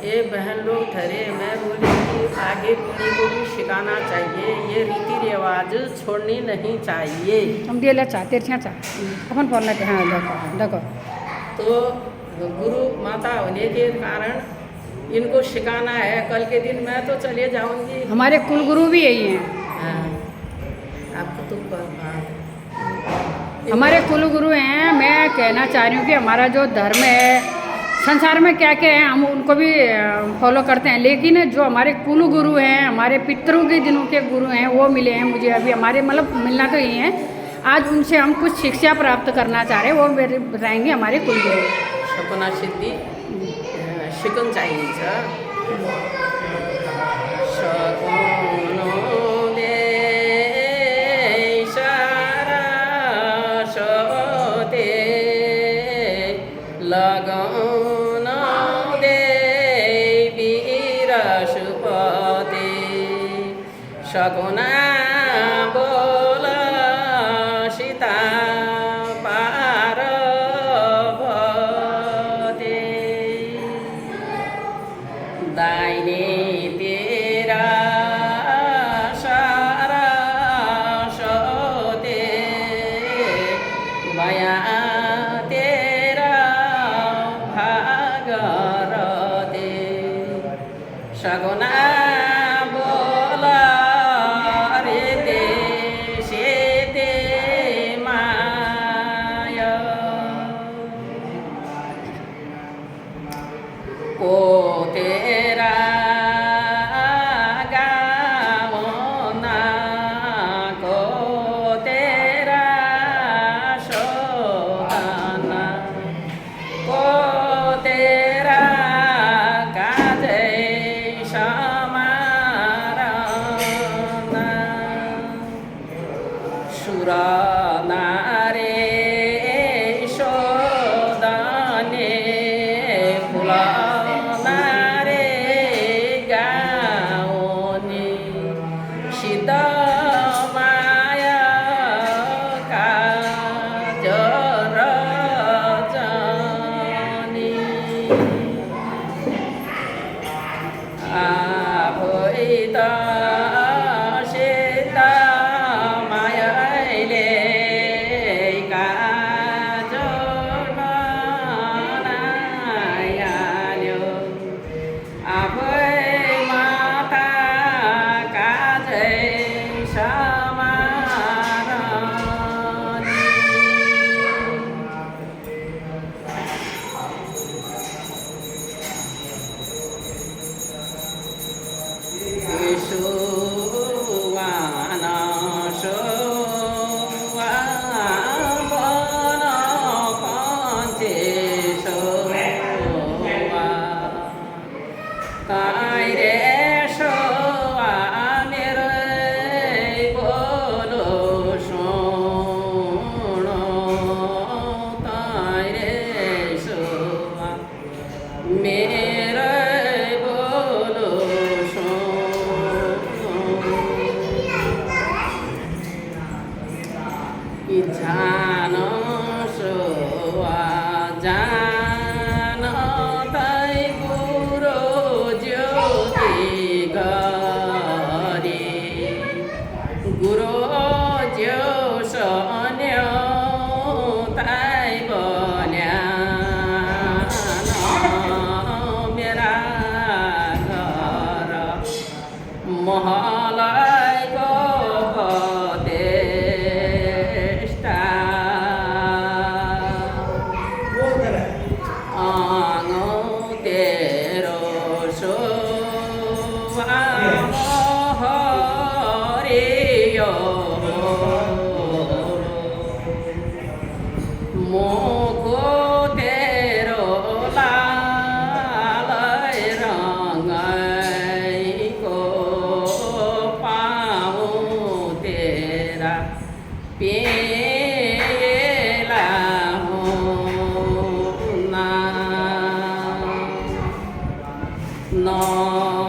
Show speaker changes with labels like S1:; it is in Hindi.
S1: ये बहन लोग ठहरे। मैं बोली कि आगे पीढ़ी को भी सिखाना चाहिए, ये रीति रिवाज छोड़नी नहीं चाहिए।
S2: हम दिया चाहते अपन बोलना हाँ देखो
S1: तो गुरु माता होने के कारण इनको सिखाना है। कल के दिन मैं तो चले जाऊंगी।
S2: हमारे कुल गुरु भी यही हैं।
S1: हाँ, आपको तो
S2: हमारे कुल गुरु हैं। मैं कहना चाह रही हूँ कि हमारा जो धर्म है, संसार में क्या क्या है, हम उनको भी फॉलो करते हैं, लेकिन जो हमारे कुल गुरु हैं, हमारे पितरों के दिनों के गुरु हैं, वो मिले हैं मुझे अभी। हमारे मतलब मिलना तो यही है। आज उनसे हम कुछ शिक्षा प्राप्त करना चाह रहे हैं, वो बताएंगे हमारे कुल गुरु।
S1: सपना सिद्धि शिकन चाहिन्छ। लगाउन देवी रसुपते सगुना बोल सीता पार्वती दाहिने तेरा सरस्वती माया सगुना बोल रे ते सेते माया को तेरा गावना को तेरा सोताना को तेरा सुरानारे शोदाने फुलानारे गाओने सीता माया का जर जाने आभोइता No